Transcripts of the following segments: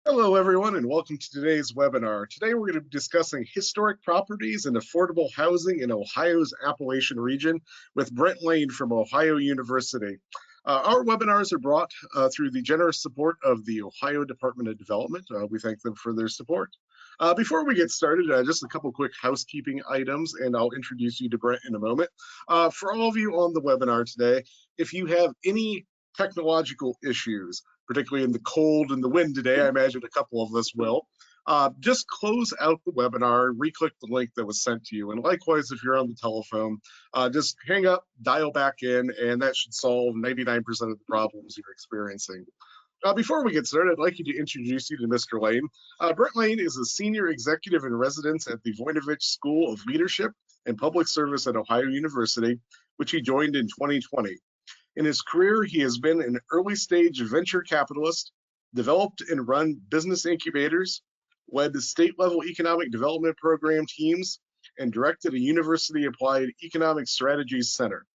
Hello, everyone, and welcome to today's webinar. Today, we're going to be discussing historic properties and affordable housing in Ohio's Appalachian region with Brent Lane from Ohio University. Our webinars are brought through the generous support of the Ohio Department of Development. We thank them for their support. Before we get started, just a couple quick housekeeping items, and I'll introduce you to Brent in a moment. For all of you on the webinar today, if you have any technological issues, particularly in the cold and the wind today, I imagine a couple of us will, just close out the webinar, re-click the link that was sent to you. And likewise, if you're on the telephone, just hang up, dial back in, and that should solve 99% of the problems you're experiencing. Before we get started, I'd like you to introduce you to Mr. Lane. Brent Lane is a senior executive in residence at the Voinovich School of Leadership and Public Service at Ohio University, which he joined in 2020. In his career, he has been an early-stage venture capitalist, developed and run business incubators, led state-level economic development program teams, and directed a university-applied economic strategies center.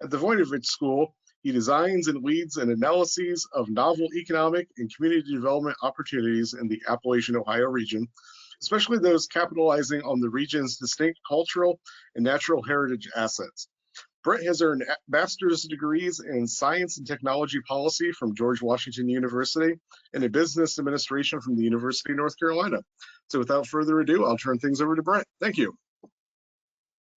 At the Voinovich School, he designs and leads an analysis of novel economic and community development opportunities in the Appalachian Ohio region, especially those capitalizing on the region's distinct cultural and natural heritage assets. Brent has earned master's degrees in science and technology policy from George Washington University and in business administration from the University of North Carolina. So without further ado, I'll turn things over to Brent. Thank you.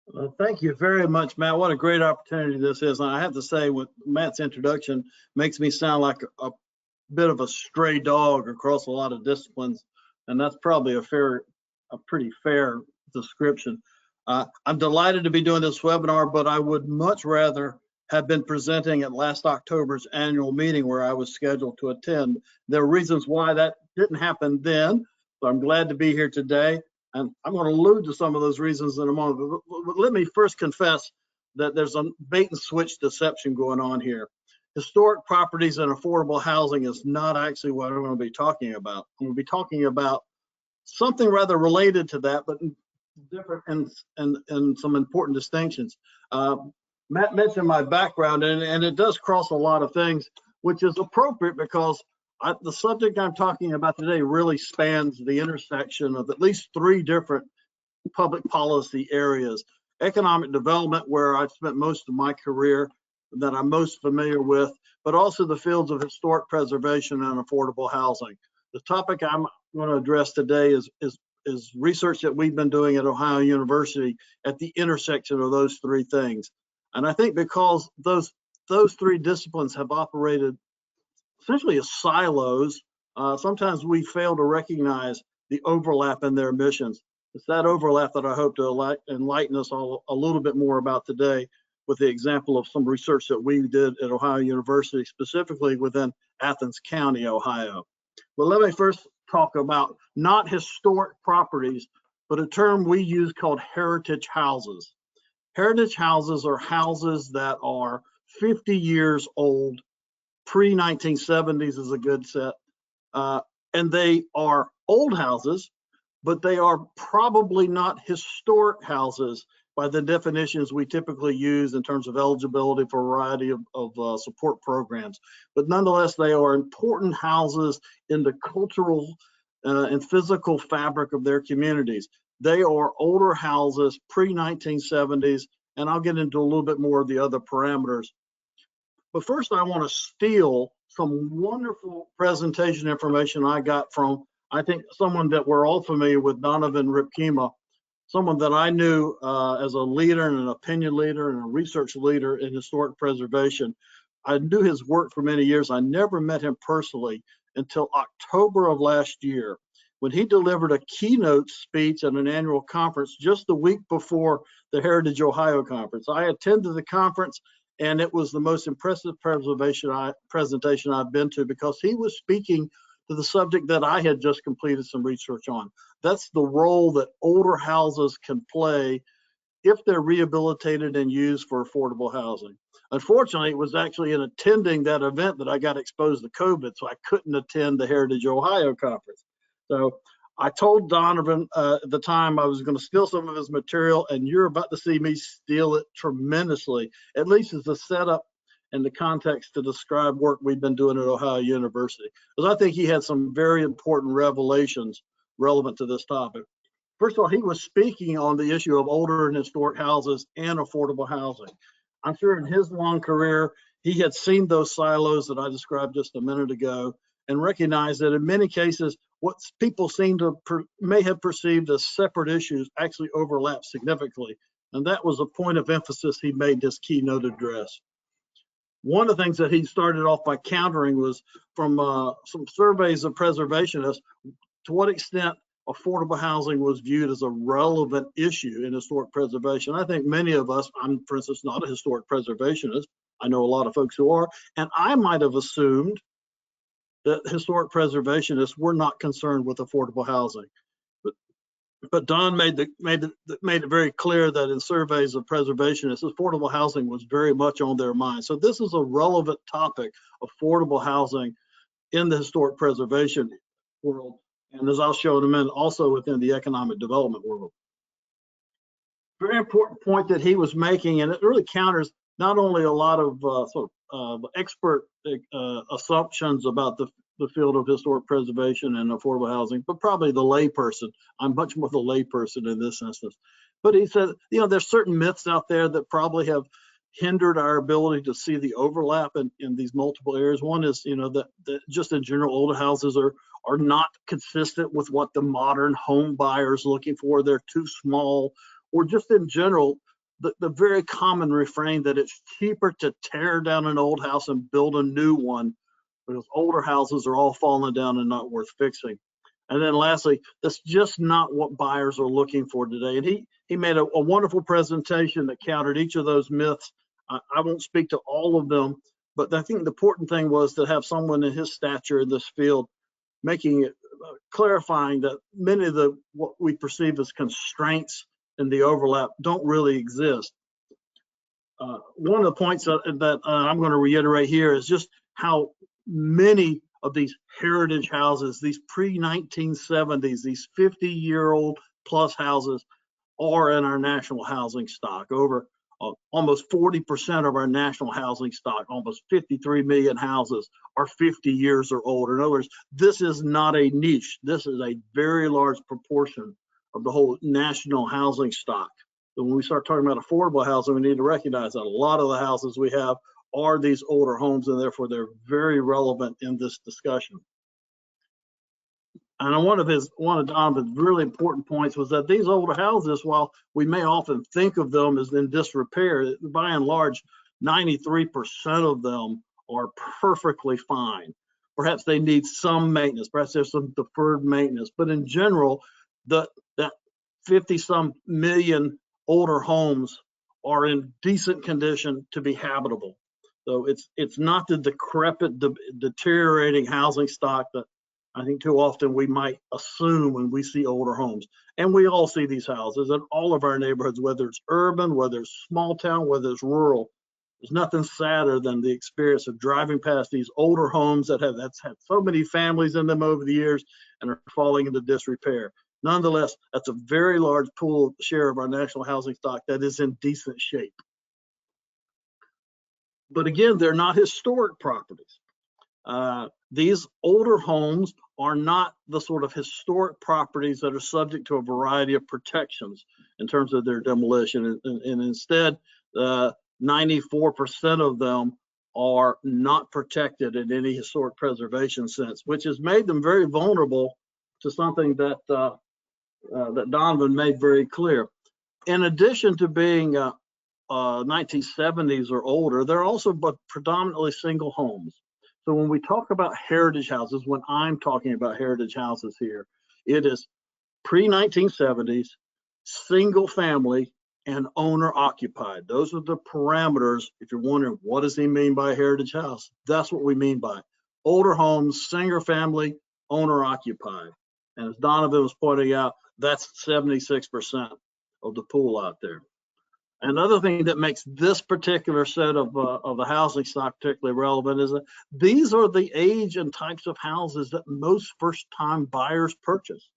Well, thank you very much, Matt. What a great opportunity this is. And I have to say, with Matt's introduction, makes me sound like a bit of a stray dog across a lot of disciplines. And that's probably a pretty fair description. I'm delighted to be doing this webinar, but I would much rather have been presenting at last October's annual meeting where I was scheduled to attend. There are reasons why that didn't happen then, so I'm glad to be here today. And I'm going to allude to some of those reasons in a moment. But let me first confess that there's a bait and switch deception going on here. Historic properties and affordable housing is not actually what I'm going to be talking about. I'm going to be talking about something rather related to that, but different and some important distinctions. Matt mentioned my background, and it does cross a lot of things, which is appropriate because the subject I'm talking about today really spans the intersection of at least three different public policy areas. Economic development, where I've spent most of my career that I'm most familiar with, but also the fields of historic preservation and affordable housing. The topic I'm going to address today is research that we've been doing at Ohio University at the intersection of those three things. And I think because those three disciplines have operated essentially as silos, sometimes we fail to recognize the overlap in their missions. It's that overlap that I hope to enlighten us all a little bit more about today with the example of some research that we did at Ohio University, specifically within Athens County, Ohio. But let me first talk about not historic properties, but a term we use called heritage houses. Heritage houses are houses that are 50 years old, pre-1970s is a good set, and they are old houses, but they are probably not historic houses by the definitions we typically use in terms of eligibility for a variety of support programs. But nonetheless, they are important houses in the cultural and physical fabric of their communities. They are older houses, pre-1970s, and I'll get into a little bit more of the other parameters. But first, I want to steal some wonderful presentation information I got from, I think, someone that we're all familiar with, Donovan Ripkema, someone that I knew as a leader and an opinion leader and a research leader in historic preservation. I knew his work for many years. I never met him personally until October of last year, when he delivered a keynote speech at an annual conference just the week before the Heritage Ohio Conference. I attended the conference, and it was the most impressive presentation I've been to, because he was speaking to the subject that I had just completed some research on. That's the role that older houses can play if they're rehabilitated and used for affordable housing. Unfortunately, it was actually in attending that event that I got exposed to COVID, so I couldn't attend the Heritage Ohio Conference. So I told Donovan at the time I was going to steal some of his material, and you're about to see me steal it tremendously, at least as a setup in the context to describe work we've been doing at Ohio University, because I think he had some very important revelations relevant to this topic. First of all, he was speaking on the issue of older and historic houses and affordable housing. I'm sure in his long career, he had seen those silos that I described just a minute ago and recognized that in many cases, what people seem to may have perceived as separate issues actually overlap significantly. And that was a point of emphasis he made in his keynote address. One of the things that he started off by countering was from some surveys of preservationists, to what extent affordable housing was viewed as a relevant issue in historic preservation. I think many of us, I'm for instance not a historic preservationist, I know a lot of folks who are, and I might have assumed that historic preservationists were not concerned with affordable housing. But Don made it very clear that in surveys of preservationists, affordable housing was very much on their mind. So this is a relevant topic, affordable housing in the historic preservation world. And as I'll show in a minute, also within the economic development world. Very important point that he was making, and it really counters not only a lot of expert assumptions about the field of historic preservation and affordable housing, but probably the layperson. I'm much more the layperson in this instance. But he said, there's certain myths out there that probably have hindered our ability to see the overlap in these multiple areas. One is, that just in general, older houses are not consistent with what the modern home buyer is looking for. They're too small, or just in general, the very common refrain that it's cheaper to tear down an old house and build a new one because older houses are all falling down and not worth fixing. And then lastly, that's just not what buyers are looking for today. And he made a wonderful presentation that countered each of those myths. I won't speak to all of them, but I think the important thing was to have someone in his stature in this field making it, clarifying that many of what we perceive as constraints in the overlap don't really exist. One of the points that I'm going to reiterate here is just how many of these heritage houses, these pre-1970s, these 50-year-old plus houses are in our national housing stock. Over almost 40% of our national housing stock, almost 53 million houses, are 50 years or older. In other words, this is not a niche. This is a very large proportion of the whole national housing stock. So when we start talking about affordable housing, we need to recognize that a lot of the houses we have are these older homes, and therefore they're very relevant in this discussion. And one of Donovan's really important points was that these older houses, while we may often think of them as in disrepair, by and large, 93% of them are perfectly fine. Perhaps they need some maintenance, perhaps there's some deferred maintenance, but in general, that 50-some million older homes are in decent condition to be habitable. So it's not the decrepit, deteriorating housing stock that I think too often we might assume when we see older homes. And we all see these houses in all of our neighborhoods, whether it's urban, whether it's small town, whether it's rural. There's nothing sadder than the experience of driving past these older homes that's had so many families in them over the years and are falling into disrepair. Nonetheless, that's a very large pool share of our national housing stock that is in decent shape. But again, they're not historic properties. These older homes are not the sort of historic properties that are subject to a variety of protections in terms of their demolition. And instead, 94% of them are not protected in any historic preservation sense, which has made them very vulnerable to something that that Donovan made very clear. In addition to being 1970s or older, they're also but predominantly single homes. So when we talk about heritage houses, when I'm talking about heritage houses here, it is pre-1970s, single family, and owner occupied. Those are the parameters. If you're wondering, what does he mean by a heritage house? That's what we mean by it. Older homes, single family, owner occupied. And as Donovan was pointing out, that's 76% of the pool out there. Another thing that makes this particular set of the housing stock particularly relevant is that these are the age and types of houses that most first-time buyers purchase.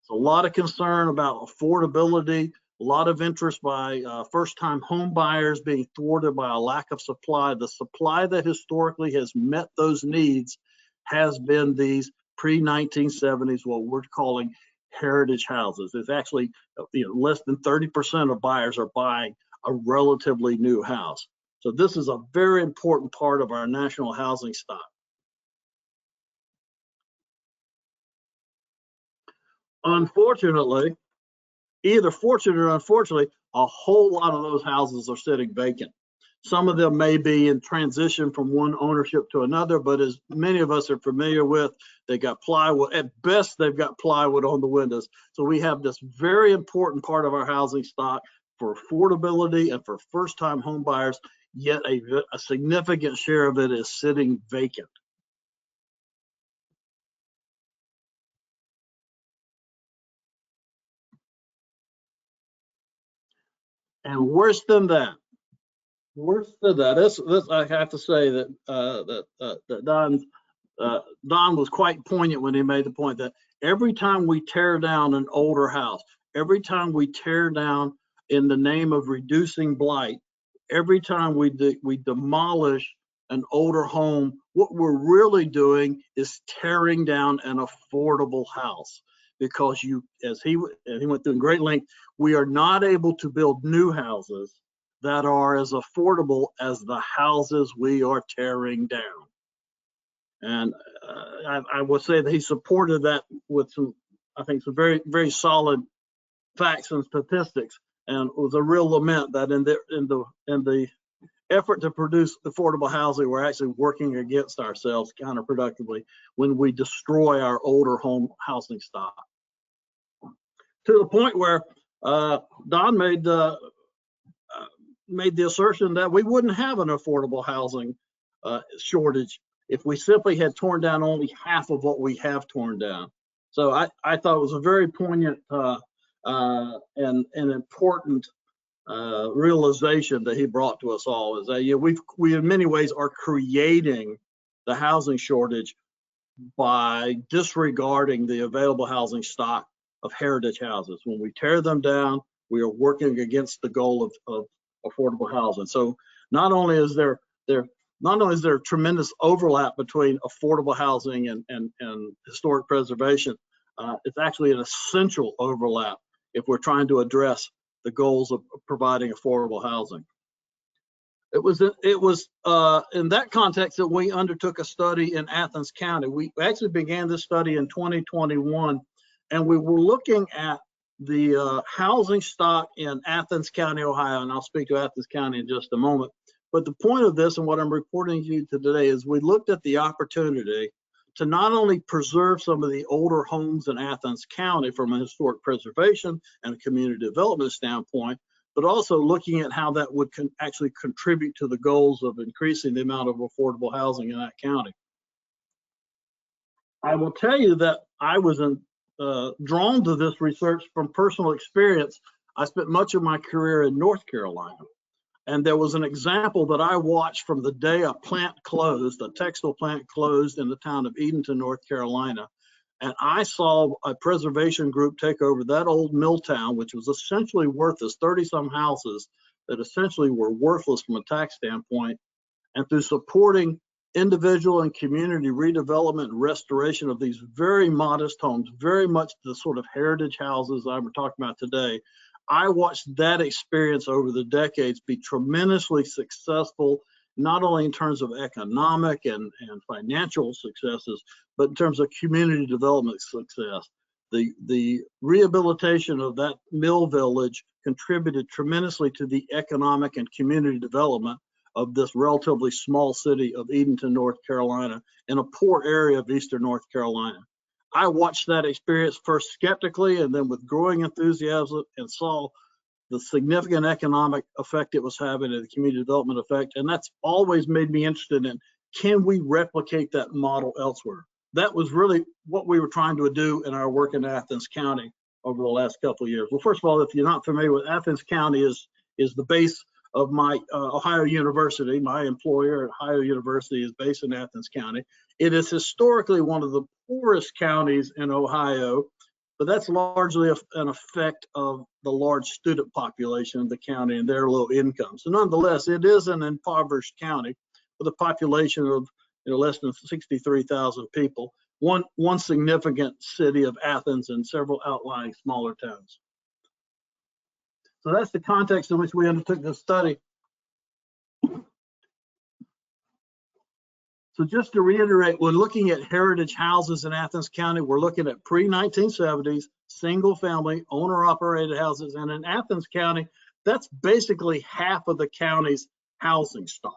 There's a lot of concern about affordability, A lot of interest by first-time home buyers being thwarted by a lack of supply. The supply that historically has met those needs has been these pre-1970s, what we're calling heritage houses. It's actually, less than 30% of buyers are buying a relatively new house. So this is a very important part of our national housing stock. Unfortunately, either fortunately or unfortunately, a whole lot of those houses are sitting vacant. Some of them may be in transition from one ownership to another, but as many of us are familiar with, they got plywood. At best, they've got plywood on the windows. So we have this very important part of our housing stock for affordability and for first-time home buyers, yet a significant share of it is sitting vacant. And worse than that, this I have to say that that Don was quite poignant when he made the point that every time we tear down an older house, every time we tear down in the name of reducing blight, every time we demolish an older home, what we're really doing is tearing down an affordable house. Because as he went through in great length, we are not able to build new houses that are as affordable as the houses we are tearing down. And I will say that he supported that with some, I think, some very, very solid facts and statistics. And it was a real lament that in the effort to produce affordable housing, we're actually working against ourselves counterproductively when we destroy our older home housing stock. To the point where Don made the assertion that we wouldn't have an affordable housing shortage if we simply had torn down only half of what we have torn down. So I thought it was a very poignant and important realization that he brought to us all, is that we in many ways are creating the housing shortage by disregarding the available housing stock of heritage houses. When we tear them down, we are working against the goal of affordable housing. So not only is there tremendous overlap between affordable housing and historic preservation, it's actually an essential overlap if we're trying to address the goals of providing affordable housing. It was in that context that we undertook a study in Athens County. We actually began this study in 2021, and we were looking at the housing stock in Athens County, Ohio, and I'll speak to Athens County in just a moment. But the point of this and what I'm reporting to you today is we looked at the opportunity to not only preserve some of the older homes in Athens County from a historic preservation and a community development standpoint, but also looking at how that would actually contribute to the goals of increasing the amount of affordable housing in that county. I will tell you that I was drawn to this research from personal experience. I spent much of my career in North Carolina, and there was an example that I watched from the day a plant closed, a textile plant closed in the town of Edenton, North Carolina. And I saw a preservation group take over that old mill town, which was essentially worthless, 30-some houses that essentially were worthless from a tax standpoint. And through supporting individual and community redevelopment and restoration of these very modest homes, very much the sort of heritage houses that we're talking about today, I watched that experience over the decades be tremendously successful, not only in terms of economic and financial successes, but in terms of community development success. The rehabilitation of that mill village contributed tremendously to the economic and community development of this relatively small city of Edenton, North Carolina, in a poor area of eastern North Carolina. I watched that experience first skeptically and then with growing enthusiasm, and saw the significant economic effect it was having and the community development effect. And that's always made me interested in, can we replicate that model elsewhere? That was really what we were trying to do in our work in Athens County over the last couple of years. Well, first of all, if you're not familiar with Athens County, is the base of my Ohio University. My employer, Ohio University, is based in Athens County. It is historically one of the poorest counties in Ohio. but that's largely an effect of the large student population of the county and their low income. So nonetheless, it is an impoverished county with a population of less than 63,000 people, one significant city of Athens and several outlying smaller towns. So that's the context in which we undertook this study. So just to reiterate, we're looking at heritage houses in Athens County. We're looking at pre-1970s, single-family, owner-operated houses. And in Athens County, that's basically half of the county's housing stock.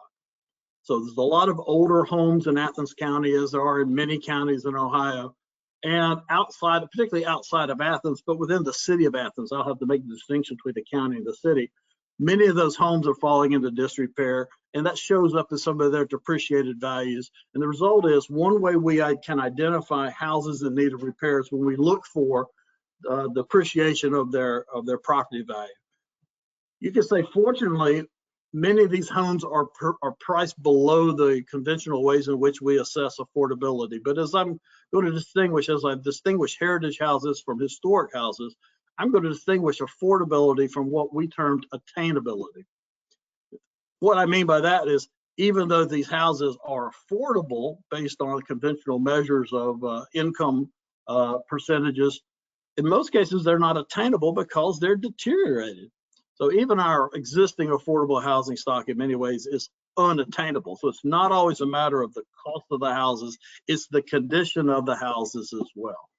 So there's a lot of older homes in Athens County, as there are in many counties in Ohio. And outside, particularly outside of Athens, but within the city of Athens, I'll have to make the distinction between the county and the city. Many of those homes are falling into disrepair, and that shows up in some of their depreciated values. And the result is, one way we can identify houses in need of repairs when we look for depreciation of their property value. You can say, fortunately, many of these homes are priced below the conventional ways in which we assess affordability. But as I'm going to distinguish, as I've distinguished heritage houses from historic houses, I'm going to distinguish affordability from what we termed attainability. What I mean by that is, even though these houses are affordable based on conventional measures of income percentages, in most cases they're not attainable because they're deteriorated. So even our existing affordable housing stock in many ways is unattainable. So it's not always a matter of the cost of the houses, it's the condition of the houses as well.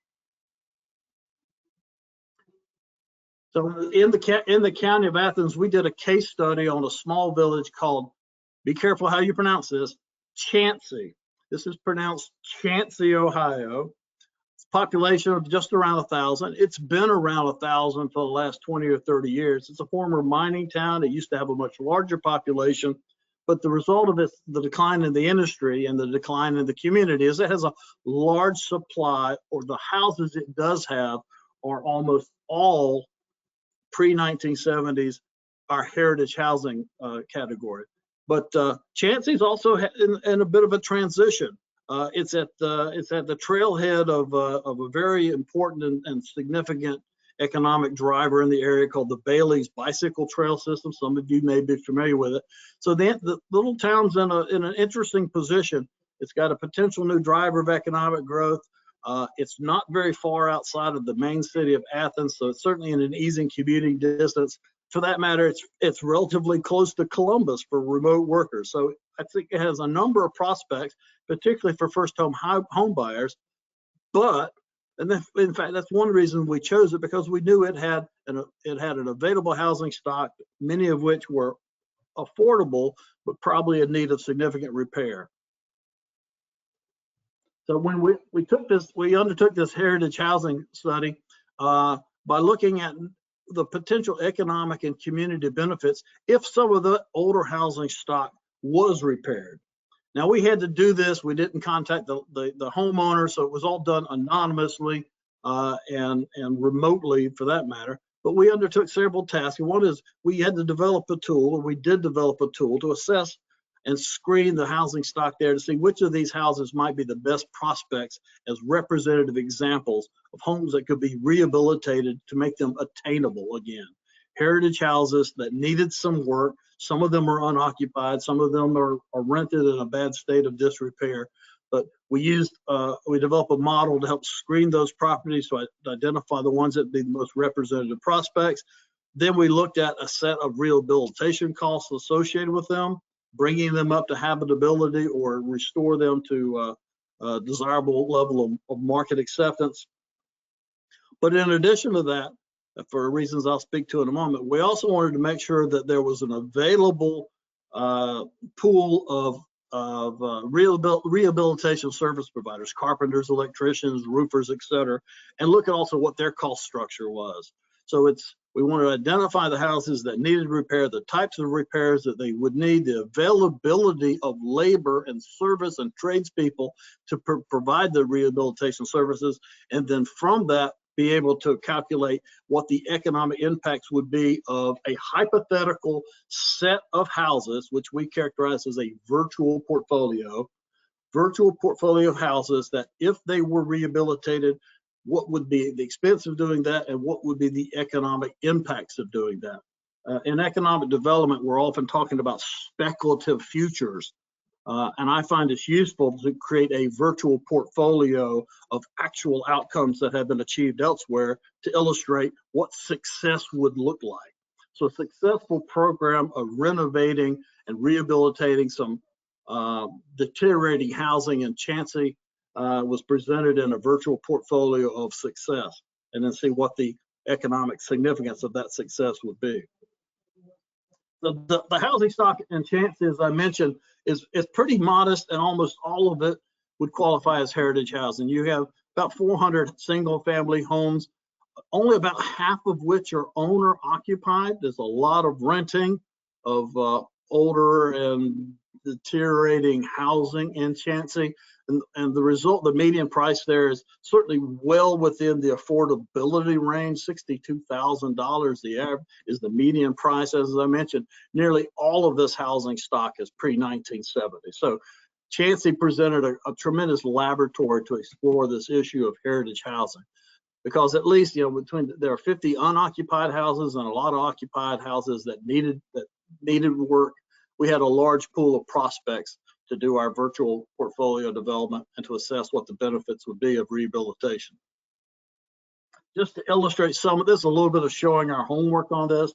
So in the county of Athens, we did a case study on a small village called, be careful how you pronounce this, Chansey. This is pronounced Chansey, Ohio. It's a population of just around 1,000. It's been around 1,000 for the last 20 or 30 years. It's a former mining town. It used to have a much larger population, but the result of this, the decline in the industry and the decline in the community, is it has a large supply, or the houses it does have are almost all pre-1970s, our heritage housing category. But Chansey's also in a bit of a transition. It's at the trailhead of a very important and significant economic driver in the area called the Bailey's Bicycle Trail System. Some of you may be familiar with it. So the little town's in an interesting position. It's got a potential new driver of economic growth. It's not very far outside of the main city of Athens, so it's certainly in an easy commuting distance. For that matter, it's relatively close to Columbus for remote workers. So I think it has a number of prospects, particularly for first-home home buyers. But, and in fact, that's one reason we chose it, because we knew it had an available housing stock, many of which were affordable, but probably in need of significant repair. So when we undertook this heritage housing study by looking at the potential economic and community benefits if some of the older housing stock was repaired. Now, we had to do this. We didn't contact the homeowner, so it was all done anonymously and remotely, for that matter. But we undertook several tasks. One is we had to develop a tool, and we did develop a tool to assess and screen the housing stock there to see which of these houses might be the best prospects as representative examples of homes that could be rehabilitated to make them attainable again. Heritage houses that needed some work. Some of them are unoccupied. Some of them are rented in a bad state of disrepair. But we developed a model to help screen those properties to identify the ones that would be the most representative prospects. Then we looked at a set of rehabilitation costs associated with them, bringing them up to habitability or restore them to a desirable level of market acceptance. But in addition to that, for reasons I'll speak to in a moment, we also wanted to make sure that there was an available pool of rehabilitation service providers, carpenters, electricians, roofers, et cetera, and look at also what their cost structure was. So we want to identify the houses that needed repair, the types of repairs that they would need, the availability of labor and service and tradespeople to provide the rehabilitation services, and then from that, be able to calculate what the economic impacts would be of a hypothetical set of houses, which we characterize as a virtual portfolio of houses that, if they were rehabilitated, what would be the expense of doing that, and what would be the economic impacts of doing that. In economic development, we're often talking about speculative futures, and I find it's useful to create a virtual portfolio of actual outcomes that have been achieved elsewhere to illustrate what success would look like. So a successful program of renovating and rehabilitating some deteriorating housing in Chansey was presented in a virtual portfolio of success, and then see what the economic significance of that success would be. The housing stock in Chansey, as I mentioned, is pretty modest, and almost all of it would qualify as heritage housing. You have about 400 single-family homes, only about half of which are owner occupied. There's a lot of renting of older and deteriorating housing in Chansey, and the result, the median price there is certainly well within the affordability range. $62,000 the average is the median price. As I mentioned, nearly all of this housing stock is pre-1970. So Chansey presented a tremendous laboratory to explore this issue of heritage housing, because at least, there are 50 unoccupied houses and a lot of occupied houses that needed work. We had a large pool of prospects to do our virtual portfolio development and to assess what the benefits would be of rehabilitation. Just to illustrate some of this, a little bit of showing our homework on this.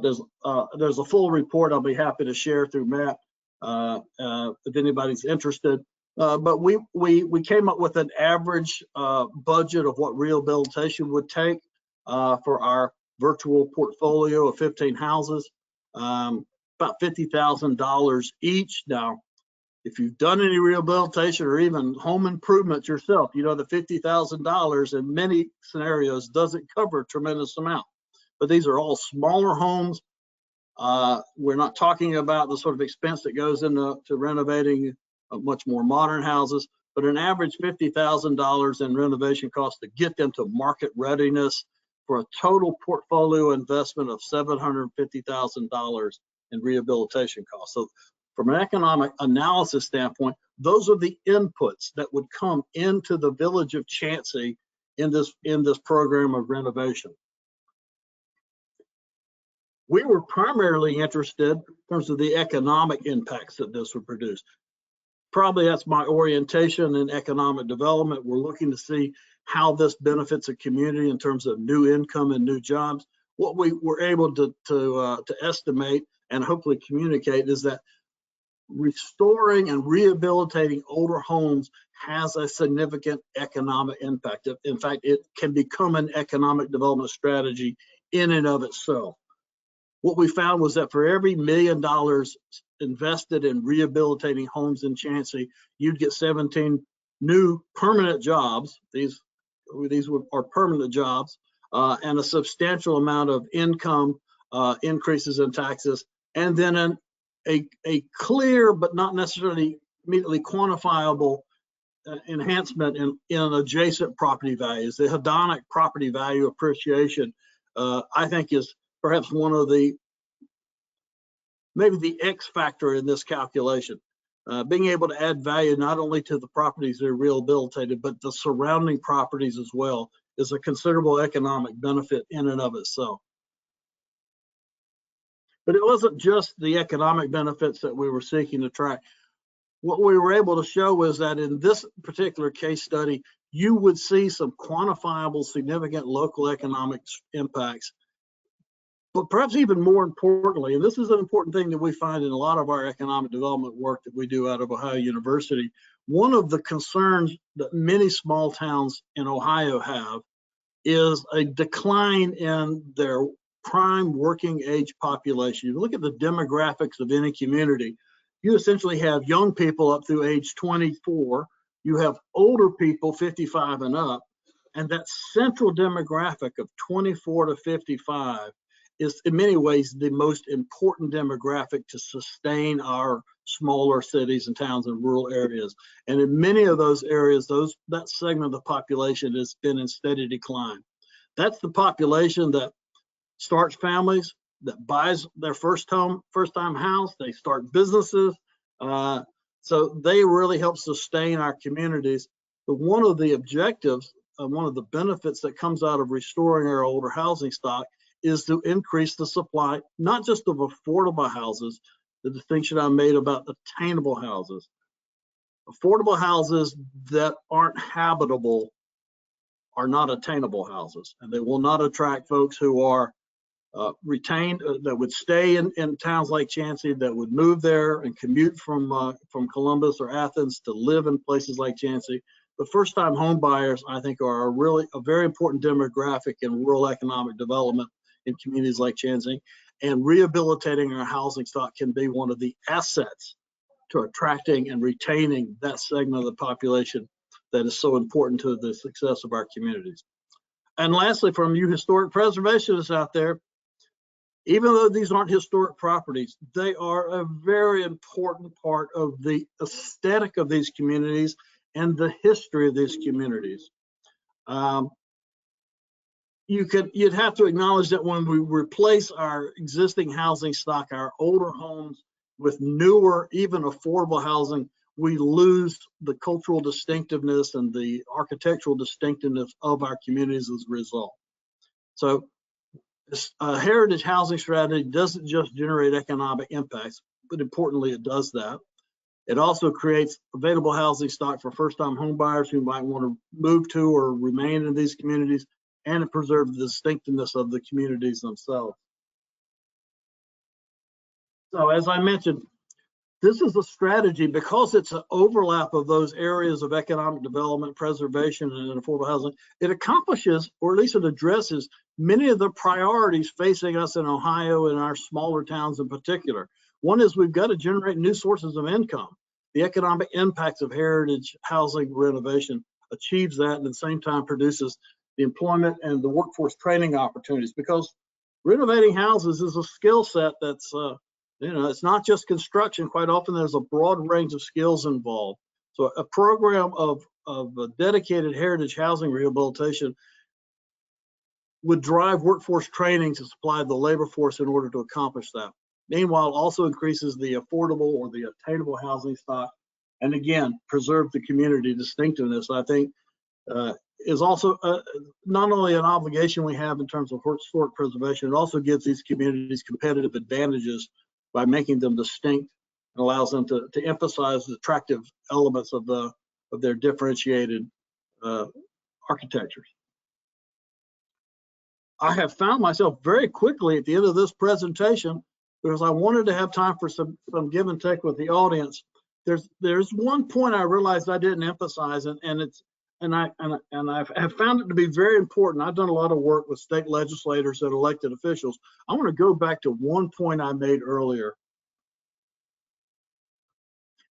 There's a full report I'll be happy to share through Matt if anybody's interested. But we came up with an average budget of what rehabilitation would take for our virtual portfolio of 15 houses, about $50,000 each. Now, if you've done any rehabilitation or even home improvements yourself, you know the $50,000 in many scenarios doesn't cover a tremendous amount. But these are all smaller homes. We're not talking about the sort of expense that goes into renovating much more modern houses, but an average $50,000 in renovation costs to get them to market readiness for a total portfolio investment of $750,000 in rehabilitation costs. So from an economic analysis standpoint, those are the inputs that would come into the village of Chansey in this program of renovation. We were primarily interested in terms of the economic impacts that this would produce. Probably that's my orientation in economic development. We're looking to see how this benefits a community in terms of new income and new jobs. What we were able to estimate and hopefully communicate is that restoring and rehabilitating older homes has a significant economic impact. In fact, it can become an economic development strategy in and of itself. What we found was that for every $1 million invested in rehabilitating homes in Chansey, you'd get 17 new permanent jobs. These are permanent jobs, and a substantial amount of income increases in taxes, and then a clear but not necessarily immediately quantifiable enhancement in adjacent property values. The hedonic property value appreciation, I think, is perhaps one of maybe the X factor in this calculation. Being able to add value not only to the properties that are rehabilitated, but the surrounding properties as well, is a considerable economic benefit in and of itself. But it wasn't just the economic benefits that we were seeking to track. What we were able to show was that in this particular case study, you would see some quantifiable, significant local economic impacts. But perhaps even more importantly, and this is an important thing that we find in a lot of our economic development work that we do out of Ohio University, one of the concerns that many small towns in Ohio have is a decline in their prime working age population. You look at the demographics of any community, you essentially have young people up through age 24, you have older people 55 and up, and that central demographic of 24 to 55 is in many ways the most important demographic to sustain our smaller cities and towns and rural areas. And in many of those areas, that segment of the population has been in steady decline. That's the population that starts families, that buys their first-time house, they start businesses. So they really help sustain our communities. But one of the objectives one of the benefits that comes out of restoring our older housing stock is to increase the supply, not just of affordable houses, the distinction I made about attainable houses. Affordable houses that aren't habitable are not attainable houses, and they will not attract folks who are retained, that would stay in towns like Chansey, that would move there and commute from Columbus or Athens to live in places like Chansey. The first-time home buyers, I think, are a very important demographic in rural economic development in communities like Chansey, and rehabilitating our housing stock can be one of the assets to attracting and retaining that segment of the population that is so important to the success of our communities. And lastly, from you historic preservationists out there, even though these aren't historic properties, they are a very important part of the aesthetic of these communities and the history of these communities. You'd have to acknowledge that when we replace our existing housing stock, our older homes, with newer, even affordable housing, we lose the cultural distinctiveness and the architectural distinctiveness of our communities as a result. So a heritage housing strategy doesn't just generate economic impacts, but importantly, it does that. It also creates available housing stock for first-time home buyers who might want to move to or remain in these communities, and it preserves the distinctiveness of the communities themselves. So as I mentioned, this is a strategy because it's an overlap of those areas of economic development, preservation, and affordable housing. It accomplishes, or at least it addresses, many of the priorities facing us in Ohio and our smaller towns in particular. One is we've got to generate new sources of income. The economic impacts of heritage housing renovation achieves that, and at the same time produces the employment and the workforce training opportunities, because renovating houses is a skill set that's it's not just construction. Quite often there's a broad range of skills involved. So a program of dedicated heritage housing rehabilitation would drive workforce training to supply the labor force in order to accomplish that. Meanwhile, also increases the affordable or the attainable housing stock, and again, preserve the community distinctiveness. I think is also not only an obligation we have in terms of historic preservation, it also gives these communities competitive advantages by making them distinct, and allows them to emphasize the attractive elements of their differentiated architectures. I have found myself very quickly at the end of this presentation, because I wanted to have time for some give and take with the audience. There's one point I realized I didn't emphasize, and I've found it to be very important. I've done a lot of work with state legislators and elected officials. I want to go back to one point I made earlier.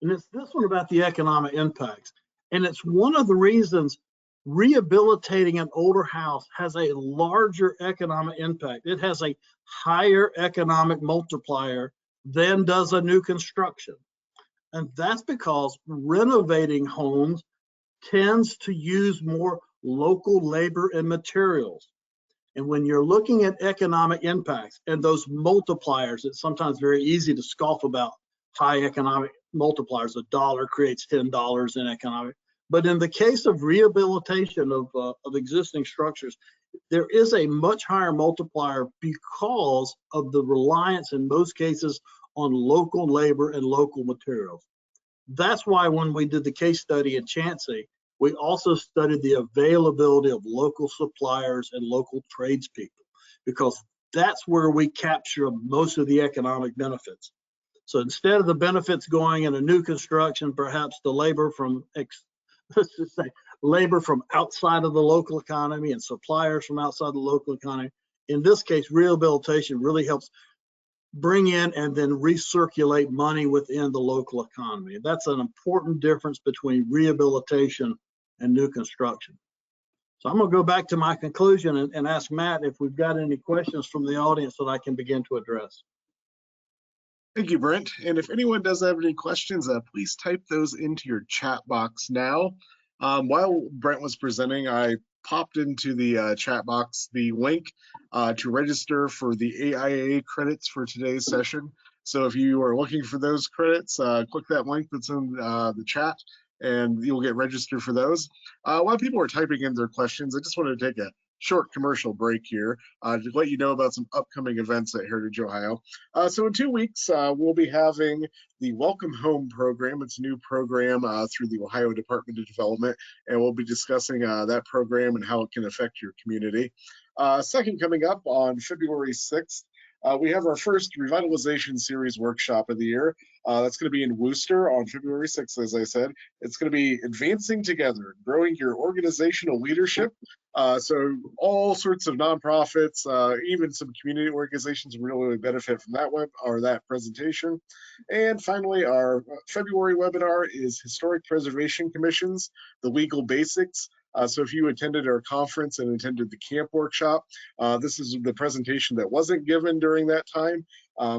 And it's this one about the economic impacts. And it's one of the reasons rehabilitating an older house has a larger economic impact. It has a higher economic multiplier than does a new construction. And that's because renovating homes tends to use more local labor and materials. And when you're looking at economic impacts and those multipliers, it's sometimes very easy to scoff about high economic multipliers. A dollar creates $10 in economic. But in the case of rehabilitation of existing structures, there is a much higher multiplier because of the reliance in most cases on local labor and local materials. That's why when we did the case study in Chansey, we also studied the availability of local suppliers and local tradespeople, because that's where we capture most of the economic benefits. So instead of the benefits going in a new construction, perhaps the labor from, let's just say, labor from outside of the local economy and suppliers from outside the local economy. In this case, rehabilitation really helps bring in and then recirculate money within the local economy. That's an important difference between rehabilitation and new construction. So I'm going to go back to my conclusion and ask Matt if we've got any questions from the audience that I can begin to address. Thank you, Brent. And if anyone does have any questions, please type those into your chat box now. While Brent was presenting, I popped into the chat box the link to register for the AIA credits for today's session. So if you are looking for those credits, click that link that's in the chat. and you'll get registered for those. While people are typing in their questions, I just wanted to take a short commercial break here to let you know about some upcoming events at Heritage Ohio. So in 2 weeks, we'll be having the Welcome Home program. It's a new program through the Ohio Department of Development, and we'll be discussing that program and how it can affect your community. Second, coming up on February 6th, we have our first revitalization series workshop of the year. That's going to be in Worcester on February 6th, as I said. It's going to be advancing together, growing your organizational leadership. So all sorts of nonprofits, even some community organizations will really benefit from that web or that presentation. And finally, our February webinar is Historic Preservation Commissions, the Legal Basics. So if you attended our conference and attended the camp workshop, this is the presentation that wasn't given during that time.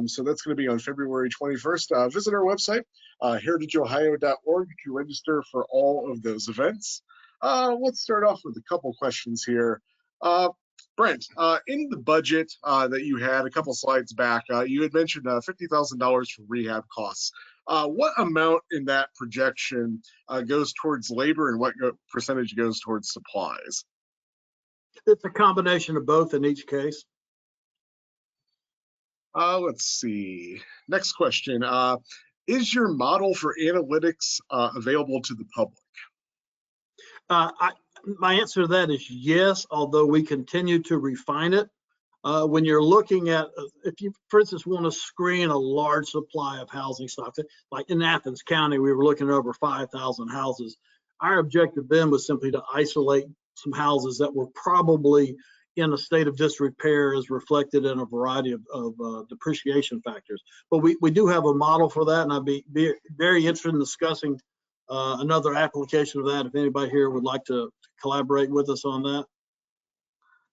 So that's going to be on February 21st. Visit our website, heritageohio.org, to register for all of those events. Let's start off with a couple questions here. Brent, in the budget that you had a couple slides back, you had mentioned $50,000 for rehab costs. What amount in that projection goes towards labor, and what percentage goes towards supplies? It's a combination of both in each case. Let's see. Next question. Is your model for analytics available to the public? My answer to that is yes, although we continue to refine it. When you're looking at, if you, for instance, want to screen a large supply of housing stock, like in Athens County, we were looking at over 5,000 houses. Our objective then was simply to isolate some houses that were probably in a state of disrepair as reflected in a variety of depreciation factors. But we do have a model for that, and I'd be very interested in discussing another application of that if anybody here would like to collaborate with us on that.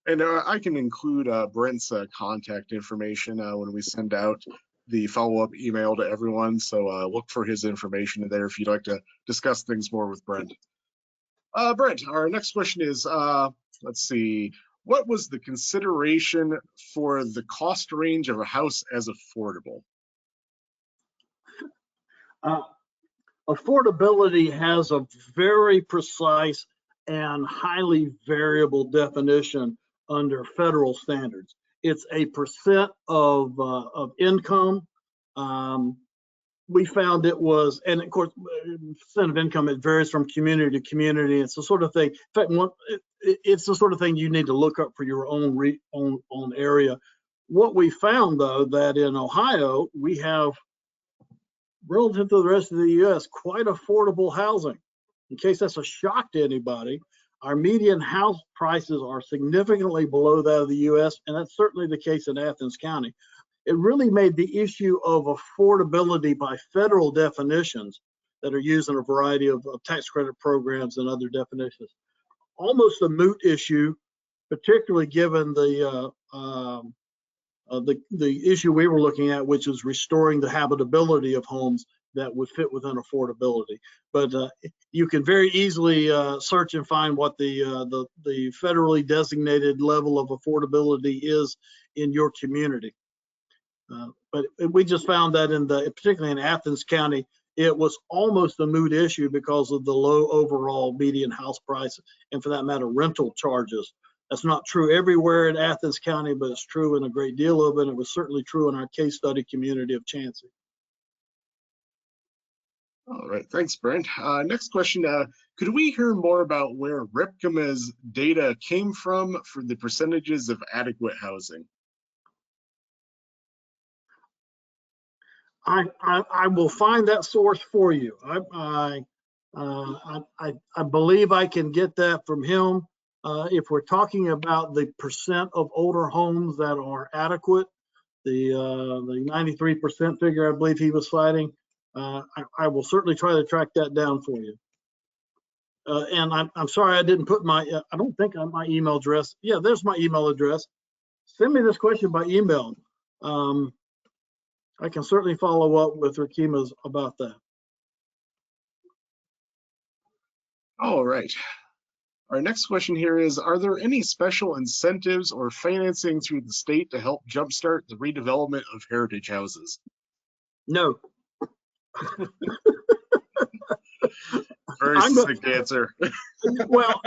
And I can include Brent's contact information when we send out the follow-up email to everyone. So look for his information in there if you'd like to discuss things more with Brent. Brent, our next question is, let's see, what was the consideration for the cost range of a house as affordable? Affordability has a very precise and highly variable definition under federal standards. It's a percent of income. We found it was, and of course, percent of income, it varies from community to community. It's the sort of thing, in fact, it's the sort of thing you need to look up for your own area. What we found, though, that in Ohio, we have, relative to the rest of the U.S., quite affordable housing. In case that's a shock to anybody, our median house prices are significantly below that of the U.S., and that's certainly the case in Athens County. It really made the issue of affordability by federal definitions that are used in a variety of tax credit programs and other definitions almost a moot issue, particularly given the issue we were looking at, which is restoring the habitability of homes that would fit within affordability. But you can very easily search and find what the federally designated level of affordability is in your community. But we just found that particularly in Athens County, it was almost a moot issue because of the low overall median house price, and for that matter, rental charges. That's not true everywhere in Athens County, but it's true in a great deal of it. It was certainly true in our case study community of Chansey. All right, thanks, Brent. Next question, could we hear more about where RIPCMA's data came from for the percentages of adequate housing? I will find that source for you. I believe I can get that from him. If we're talking about the percent of older homes that are adequate, the 93% figure I believe he was citing, I will certainly try to track that down for you. And I'm sorry I didn't put my, I don't think my email address. Yeah, there's my email address. Send me this question by email. I can certainly follow up with Rakima's about that. All right. Our next question here is, are there any special incentives or financing through the state to help jumpstart the redevelopment of heritage houses? No. Very I'm succinct answer. well,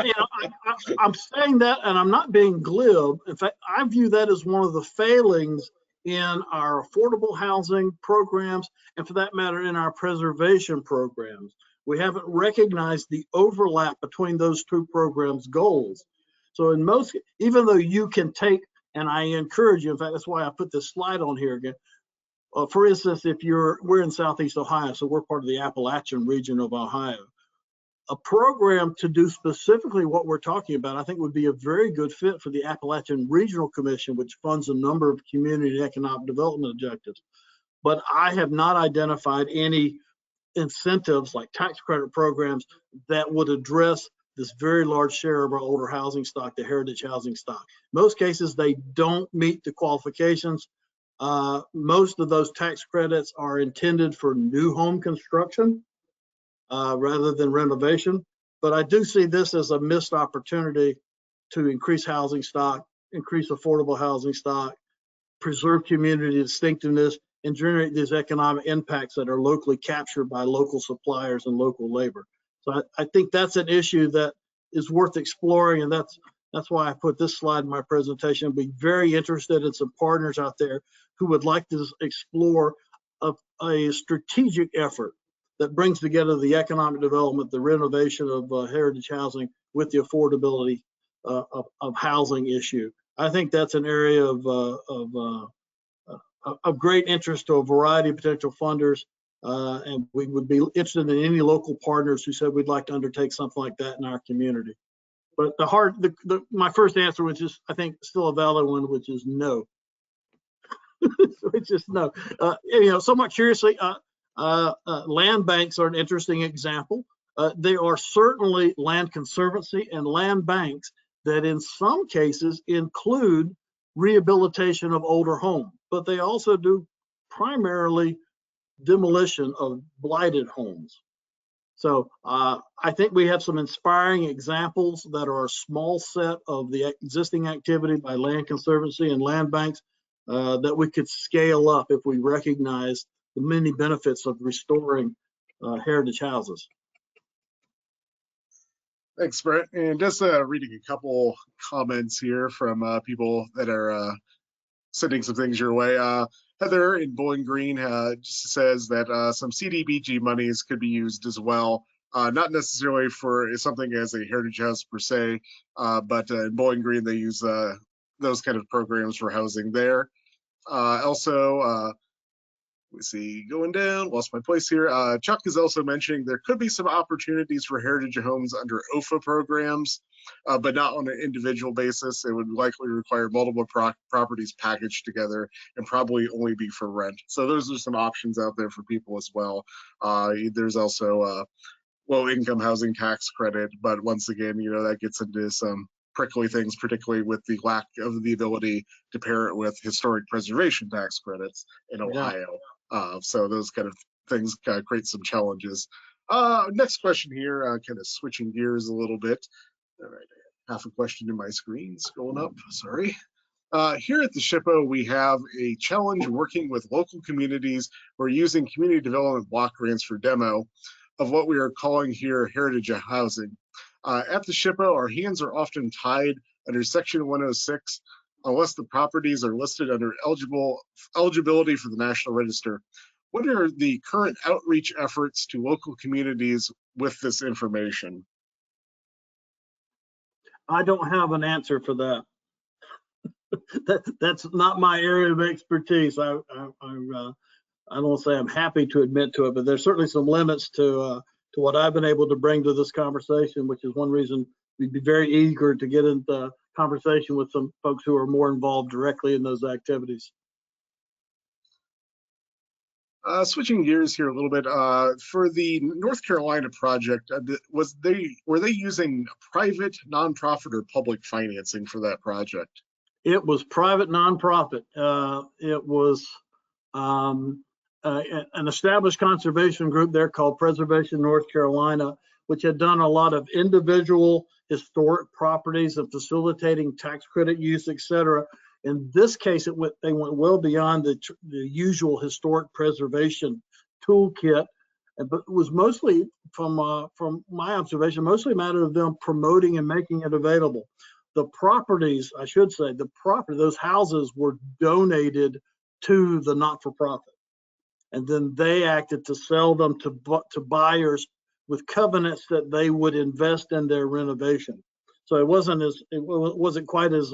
I'm saying that, and I'm not being glib. In fact, I view that as one of the failings in our affordable housing programs, and for that matter, in our preservation programs. We haven't recognized the overlap between those two programs' goals. So in most, even though you can take, and I encourage you, in fact, that's why I put this slide on here again. For instance, we're in Southeast Ohio, so we're part of the Appalachian region of Ohio. A program to do specifically what we're talking about, I think would be a very good fit for the Appalachian Regional Commission, which funds a number of community and economic development objectives. But I have not identified any incentives like tax credit programs that would address this very large share of our older housing stock, the heritage housing stock. Most cases, they don't meet the qualifications. Most of those tax credits are intended for new home construction rather than renovation. But I do see this as a missed opportunity to increase housing stock, increase affordable housing stock, preserve community distinctiveness, and generate these economic impacts that are locally captured by local suppliers and local labor. So I think that's an issue that is worth exploring, and that's why I put this slide in my presentation. I'd be very interested in some partners out there who would like to explore a strategic effort that brings together the economic development, the renovation of heritage housing with the affordability of housing issue. I think that's an area of great interest to a variety of potential funders, and we would be interested in any local partners who said we'd like to undertake something like that in our community. But my first answer, which is I think still a valid one, which is no. It's just no. Somewhat curiously, land banks are an interesting example. They are certainly land conservancy and land banks that in some cases include rehabilitation of older homes, but they also do primarily demolition of blighted homes. So I think we have some inspiring examples that are a small set of the existing activity by land conservancy and land banks that we could scale up if we recognize the many benefits of restoring heritage houses. Thanks, Brett. And just reading a couple comments here from people that are sending some things your way. Heather in Bowling Green just says that some CDBG monies could be used as well, not necessarily for something as a heritage house per se, but in Bowling Green they use those kind of programs for housing there. Also, let's see, going down, lost my place here. Chuck is also mentioning there could be some opportunities for heritage homes under OFA programs, but not on an individual basis. It would likely require multiple properties packaged together and probably only be for rent. So those are some options out there for people as well. There's also low-income housing tax credit, but once again, that gets into some prickly things, particularly with the lack of the ability to pair it with historic preservation tax credits in Ohio. So those kind of things create some challenges. Next question here, kind of switching gears a little bit. All right, half a question in my screen scrolling up, sorry. Here at the SHPO, we have a challenge working with local communities who are using community development block grants for demo of what we are calling here heritage housing. At the SHPO, our hands are often tied under Section 106 unless the properties are listed under eligibility for the National Register. What are the current outreach efforts to local communities with this information? I don't have an answer for that. That's not my area of expertise. I don't want to say I'm happy to admit to it, but there's certainly some limits to what I've been able to bring to this conversation, which is one reason we'd be very eager to get into conversation with some folks who are more involved directly in those activities. Switching gears here a little bit, for the North Carolina project, were they using private, nonprofit, or public financing for that project? It was private nonprofit. It was an established conservation group there called Preservation North Carolina, which had done a lot of individual historic properties and facilitating tax credit use, et cetera. In this case, they went well beyond the usual historic preservation toolkit But it was mostly, from my observation, mostly a matter of them promoting and making it available. The properties, I should say, those houses were donated to the not-for-profit, and then they acted to sell them to buyers with covenants that they would invest in their renovation. So it wasn't quite as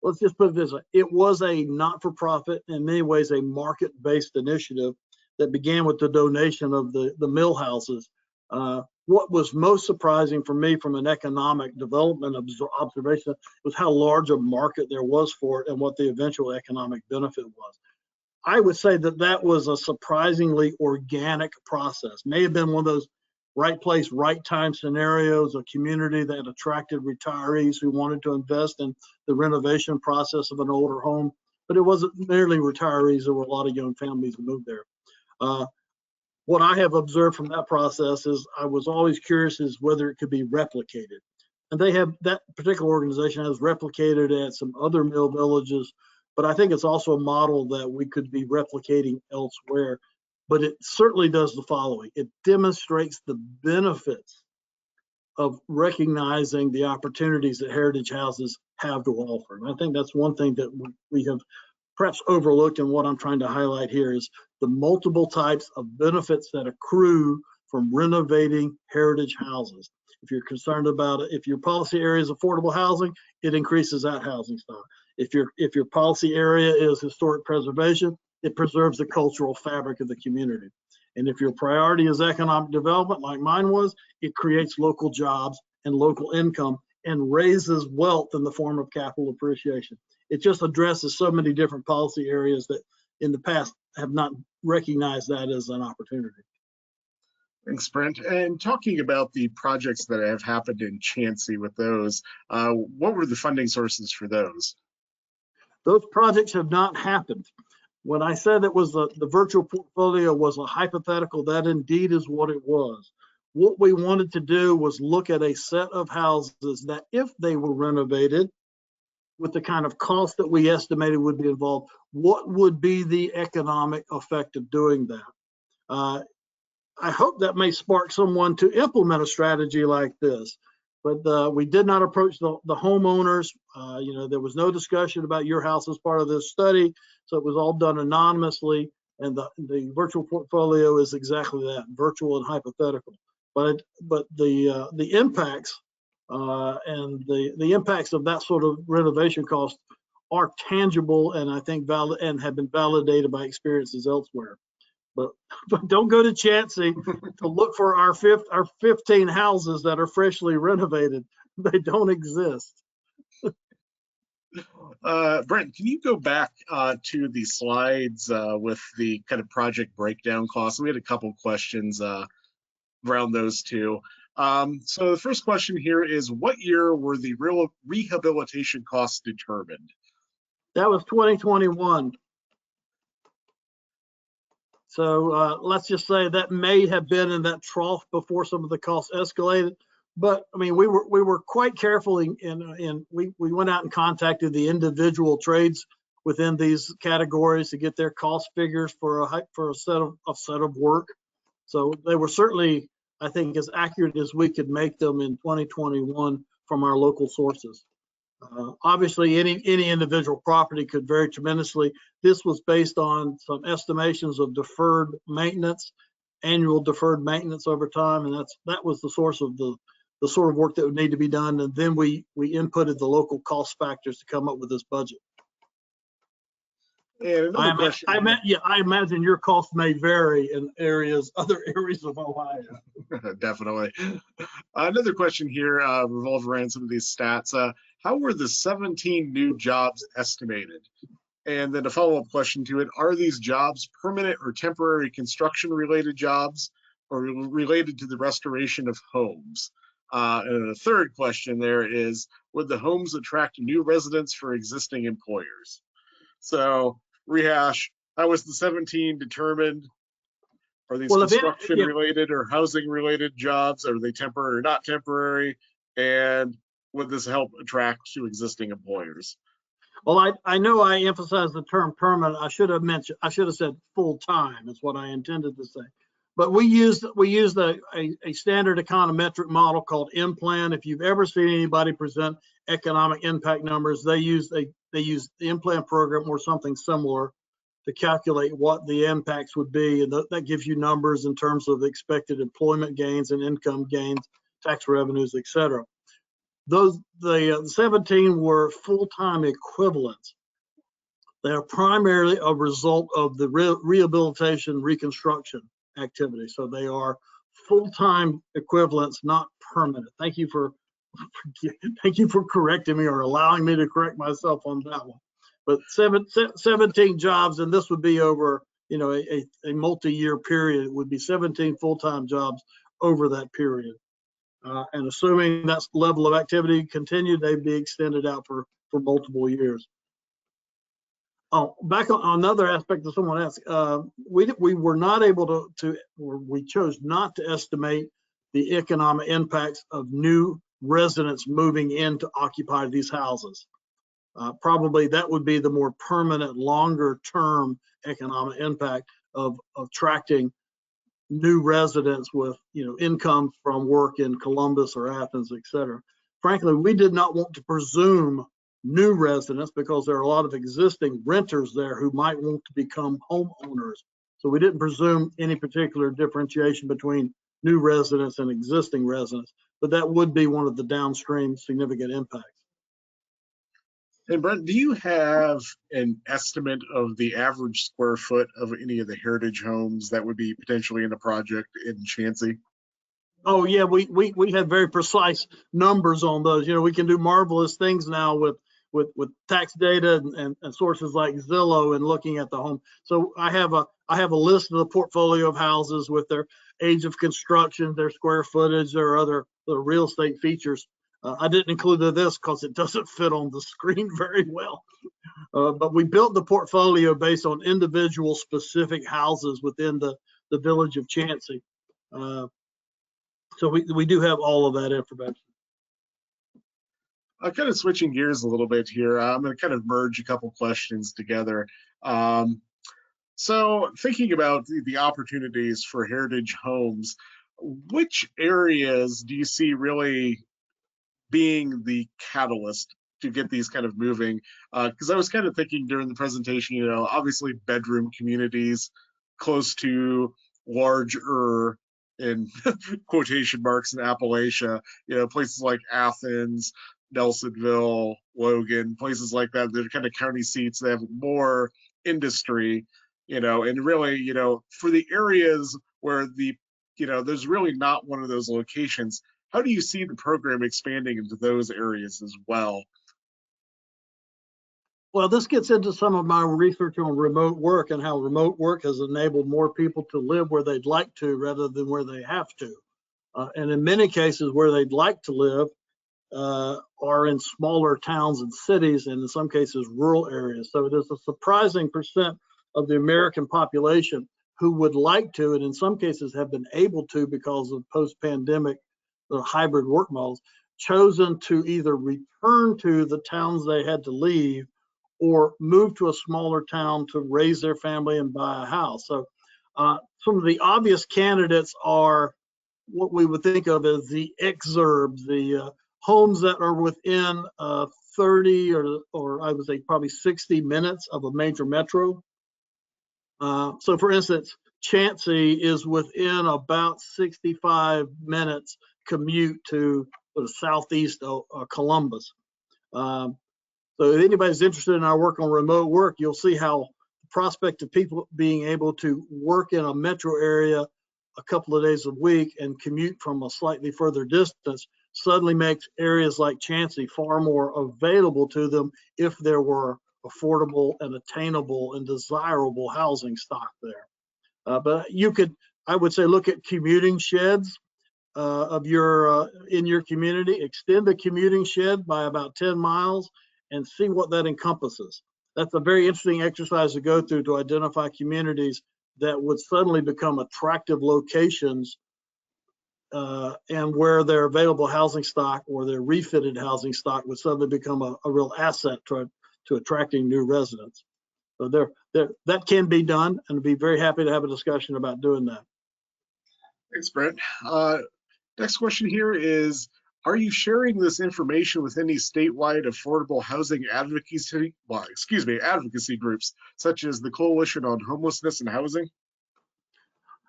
let's just put it this way: it was a not-for-profit, in many ways a market-based initiative that began with the donation of the mill houses. What was most surprising for me from an economic development observation was how large a market there was for it and what the eventual economic benefit was. I would say that was a surprisingly organic process. May have been one of those right place, right time scenarios, a community that attracted retirees who wanted to invest in the renovation process of an older home, but it wasn't merely retirees. There were a lot of young families who moved there. What I have observed from that process is I was always curious as whether it could be replicated. And that particular organization has replicated at some other mill villages, but I think it's also a model that we could be replicating elsewhere. But it certainly does the following: it demonstrates the benefits of recognizing the opportunities that heritage houses have to offer. And I think that's one thing that we have perhaps overlooked, and what I'm trying to highlight here is the multiple types of benefits that accrue from renovating heritage houses. If you're concerned about it, if your policy area is affordable housing, it increases that housing stock. If your policy area is historic preservation, it preserves the cultural fabric of the community. And if your priority is economic development, like mine was, it creates local jobs and local income and raises wealth in the form of capital appreciation. It just addresses so many different policy areas that in the past have not recognized that as an opportunity. Thanks, Brent. And talking about the projects that have happened in Chansey with those, what were the funding sources for those? Those projects have not happened. When I said it was the virtual portfolio was a hypothetical, that indeed is what it was. What we wanted to do was look at a set of houses that, if they were renovated with the kind of cost that we estimated would be involved, what would be the economic effect of doing that? I hope that may spark someone to implement a strategy like this. But we did not approach the homeowners. There was no discussion about your house as part of this study, so it was all done anonymously. And the virtual portfolio is exactly that, virtual and hypothetical. But the impacts and the impacts of that sort of renovation cost are tangible, and I think valid, and have been validated by experiences elsewhere. But don't go to Chansey to look for our 15 houses that are freshly renovated. They don't exist. Brent, can you go back to the slides with the kind of project breakdown costs? We had a couple questions around those two. So the first question here is, what year were the rehabilitation costs determined? That was 2021. So let's just say that may have been in that trough before some of the costs escalated. But I mean, we were quite careful, and we went out and contacted the individual trades within these categories to get their cost figures for a set of work. So they were certainly, I think, as accurate as we could make them in 2021 from our local sources. Obviously, any individual property could vary tremendously. This was based on some estimations of deferred maintenance, annual deferred maintenance over time, and that was the source of the sort of work that would need to be done. And then we inputted the local cost factors to come up with this budget. And another question. I imagine your costs may vary in other areas of Ohio. Definitely. Another question here revolves around some of these stats. How were the 17 new jobs estimated? And then a follow-up question to it: are these jobs permanent or temporary construction-related jobs, or related to the restoration of homes? And the third question there is, would the homes attract new residents for existing employers? So rehash, how was the 17 determined? Are these construction related or housing related jobs? Are they temporary or not temporary? And would this help attract to existing employers? Well, I know I emphasized the term permanent. I should have said full time is what I intended to say. But we used a standard econometric model called M-Plan. If you've ever seen anybody present economic impact numbers, they use the M-Plan program or something similar to calculate what the impacts would be, and that gives you numbers in terms of expected employment gains and income gains, tax revenues, etc. The 17 were full-time equivalents. They are primarily a result of the rehabilitation reconstruction activity. So they are full-time equivalents, not permanent. Thank you for correcting me or allowing me to correct myself on that one. But 17 jobs, and this would be over, a multi-year period. It would be 17 full-time jobs over that period. And assuming that level of activity continued, they'd be extended out for multiple years. Oh, back on another aspect that someone asked, we were not able or we chose not to estimate the economic impacts of new residents moving in to occupy these houses. Probably that would be the more permanent, longer term economic impact of attracting new residents with income from work in Columbus or Athens, etc. Frankly, we did not want to presume new residents because there are a lot of existing renters there who might want to become homeowners. So we didn't presume any particular differentiation between new residents and existing residents, but that would be one of the downstream significant impacts. And Brent, do you have an estimate of the average square foot of any of the heritage homes that would be potentially in the project in Chauncey? Oh yeah, we have very precise numbers on those. We can do marvelous things now with tax data and sources like Zillow and looking at the home. So I have a list of the portfolio of houses with their age of construction, their square footage, their other real estate features. I didn't include this because it doesn't fit on the screen very well. But we built the portfolio based on individual specific houses within the village of Chauncey. So we do have all of that information. I'm kind of switching gears a little bit here. I'm going to kind of merge a couple questions together. So thinking about the opportunities for heritage homes, which areas do you see really being the catalyst to get these kind of moving? Because I was kind of thinking during the presentation, obviously bedroom communities close to larger, in quotation marks, in Appalachia, places like Athens, Nelsonville, Logan, places like that. They're kind of county seats that have more industry, and really, for the areas where there's really not one of those locations. How do you see the program expanding into those areas as well? Well, this gets into some of my research on remote work and how remote work has enabled more people to live where they'd like to rather than where they have to. And in many cases, where they'd like to live are in smaller towns and cities, and in some cases, rural areas. So there's a surprising percent of the American population who would like to, and in some cases have been able to because of post-pandemic hybrid work models, chosen to either return to the towns they had to leave or move to a smaller town to raise their family and buy a house. So some of the obvious candidates are what we would think of as the exurbs, the homes that are within 30 or I would say probably 60 minutes of a major metro. So for instance, Chauncey is within about 65 minutes commute to the southeast of Columbus. So if anybody's interested in our work on remote work, you'll see how the prospect of people being able to work in a metro area a couple of days a week and commute from a slightly further distance suddenly makes areas like Chauncey far more available to them if there were affordable and attainable and desirable housing stock there. But you could, I would say, look at commuting sheds in your community, extend the commuting shed by about 10 miles and see what that encompasses. That's a very interesting exercise to go through to identify communities that would suddenly become attractive locations and where their available housing stock or their refitted housing stock would suddenly become a real asset to attracting new residents. So that can be done, and I'd be very happy to have a discussion about doing that. Thanks, Brent. Next question here is, are you sharing this information with any statewide affordable housing advocacy, advocacy groups, such as the Coalition on Homelessness and Housing?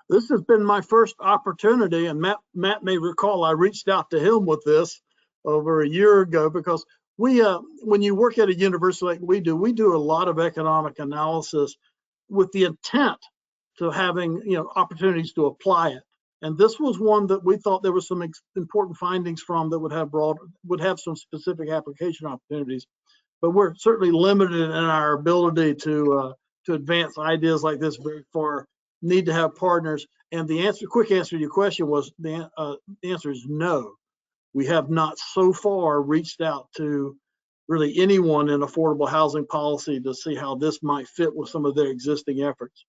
This has been my first opportunity, and Matt may recall I reached out to him with this over a year ago, because when you work at a university like we do a lot of economic analysis with the intent to having opportunities to apply it. And this was one that we thought there was some important findings from that would have some specific application opportunities. But we're certainly limited in our ability to advance ideas like this very far. Need to have partners. And the quick answer to your question was the answer is no. We have not so far reached out to really anyone in affordable housing policy to see how this might fit with some of their existing efforts.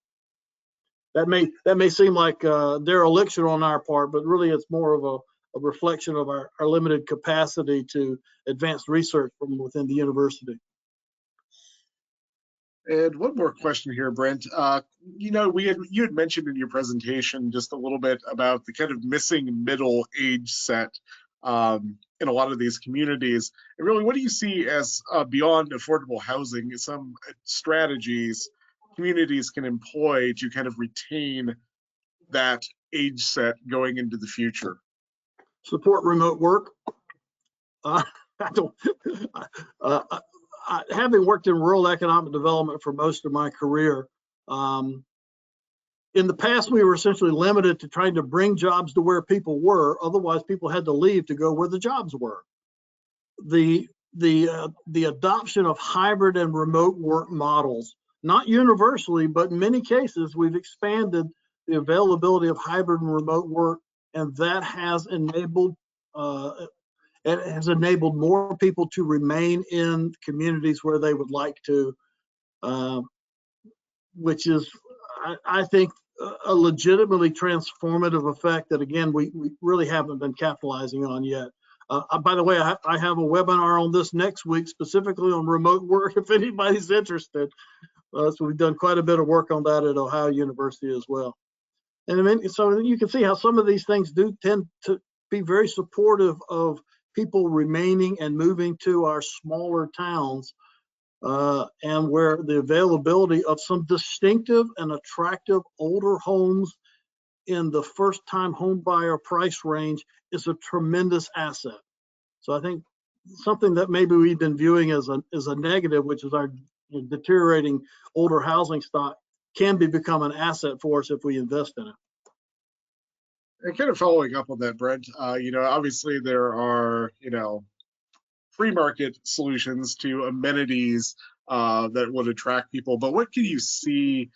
That may seem like dereliction on our part, but really it's more of a reflection of our limited capacity to advance research from within the university. And one more question here, Brent. You had mentioned in your presentation just a little bit about the kind of missing middle age set in a lot of these communities. And really, what do you see as beyond affordable housing, some strategies communities can employ to kind of retain that age set going into the future? Support remote work. Having worked in rural economic development for most of my career, in the past we were essentially limited to trying to bring jobs to where people were. Otherwise, people had to leave to go where the jobs were. The adoption of hybrid and remote work models, not universally, but in many cases, we've expanded the availability of hybrid and remote work, and that has enabled more people to remain in communities where they would like to, which is, I think, a legitimately transformative effect that, again, we really haven't been capitalizing on yet. By the way, I have a webinar on this next week, specifically on remote work, if anybody's interested. So we've done quite a bit of work on that at Ohio University as well. And I mean, so you can see how some of these things do tend to be very supportive of people remaining and moving to our smaller towns, and where the availability of some distinctive and attractive older homes in the first-time home buyer price range is a tremendous asset. So I think something that maybe we've been viewing as a negative, which is our deteriorating older housing stock, can become an asset for us if we invest in it. And kind of following up on that, Brent, obviously there are, free market solutions to amenities that would attract people, but what can you see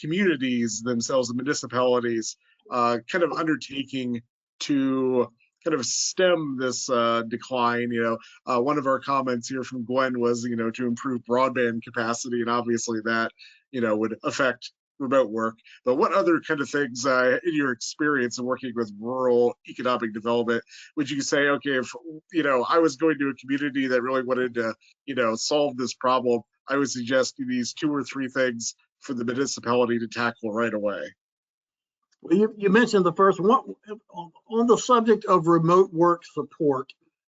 communities themselves, the municipalities, kind of undertaking to kind of stem this decline? One of our comments here from Gwen was, to improve broadband capacity, and obviously that, would affect remote work. But what other kind of things, in your experience in working with rural economic development, would you say, okay, if I was going to a community that really wanted to, solve this problem, I would suggest these 2 or 3 things for the municipality to tackle right away? Well, you mentioned the first one on the subject of remote work support,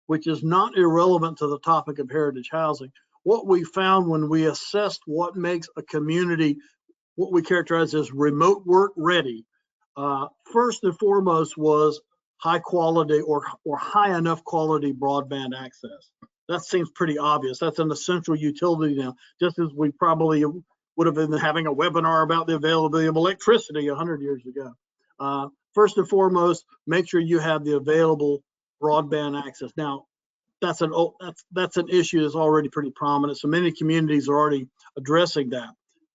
which is not irrelevant to the topic of heritage housing. What we found when we assessed what makes a community what we characterize as remote work ready, first and foremost was high quality or high enough quality broadband access. That seems pretty obvious. That's an essential utility now, just as we probably would have been having a webinar about the availability of electricity 100 years ago. First and foremost, make sure you have the available broadband access. Now, that's an issue that's already pretty prominent. So many communities are already addressing that.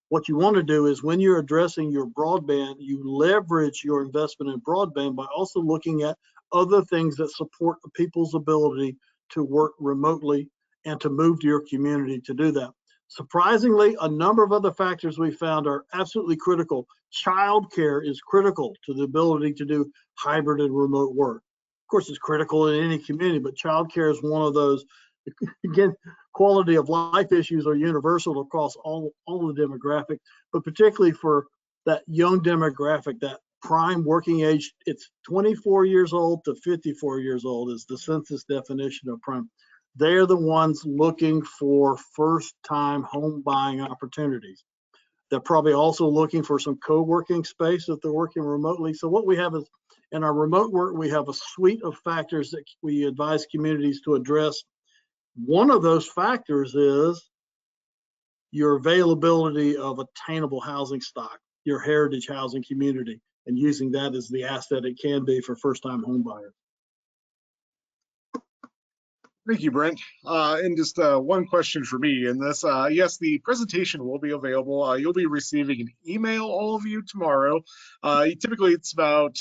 What you want to do is, when you're addressing your broadband, you leverage your investment in broadband by also looking at other things that support people's ability to work remotely and to move to your community to do that. Surprisingly, a number of other factors we found are absolutely critical. Childcare is critical to the ability to do hybrid and remote work. Of course, it's critical in any community, but childcare is one of those. Again, quality of life issues are universal across all the demographic, but particularly for that young demographic, that prime working age. It's 24 years old to 54 years old is the census definition of prime. They're the ones looking for first-time home buying opportunities. They're probably also looking for some co-working space if they're working remotely. So what we have is, in our remote work, we have a suite of factors that we advise communities to address. One of those factors is your availability of attainable housing stock, your heritage housing community, and using that as the asset it can be for first-time home buyers. Thank you, Brent. And just one question for me in this. Yes, the presentation will be available. You'll be receiving an email, all of you, tomorrow. Typically, it's about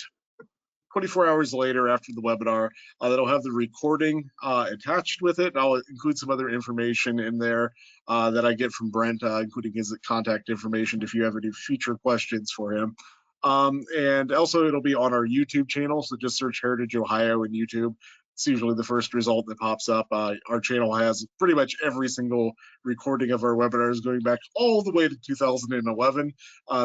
24 hours later after the webinar that'll have the recording attached with it. I'll include some other information in there that I get from Brent, including his contact information if you have any future questions for him. And also it'll be on our YouTube channel, so just search Heritage Ohio in YouTube. It's usually the first result that pops up. Our channel has pretty much every single recording of our webinars going back all the way to 2011.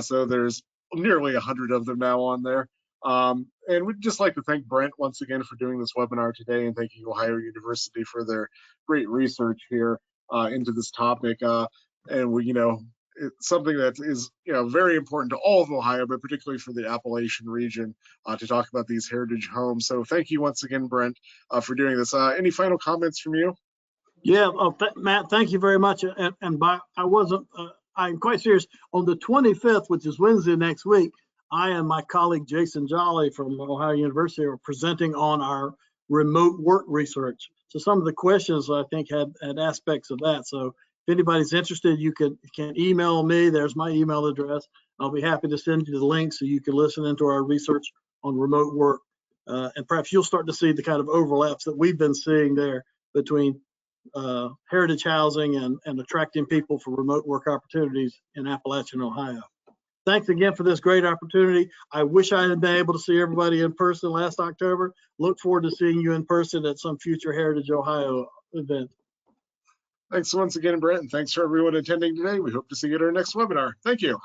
So there's nearly 100 of them now on there. And we'd just like to thank Brent once again for doing this webinar today, and thank you Ohio University for their great research here into this topic. And we, it's something that is, very important to all of Ohio, but particularly for the Appalachian region to talk about these heritage homes. So thank you once again, Brent, for doing this. Any final comments from you? Yeah, Matt, thank you very much. I'm quite serious. On the 25th, which is Wednesday next week, I and my colleague Jason Jolly from Ohio University are presenting on our remote work research. So some of the questions I think had aspects of that. So if anybody's interested, you can email me. There's my email address. I'll be happy to send you the link so you can listen into our research on remote work. And perhaps you'll start to see the kind of overlaps that we've been seeing there between heritage housing and attracting people for remote work opportunities in Appalachian, Ohio. Thanks again for this great opportunity. I wish I had been able to see everybody in person last October. Look forward to seeing you in person at some future Heritage Ohio event. Thanks once again, Brent, and thanks for everyone attending today. We hope to see you at our next webinar. Thank you.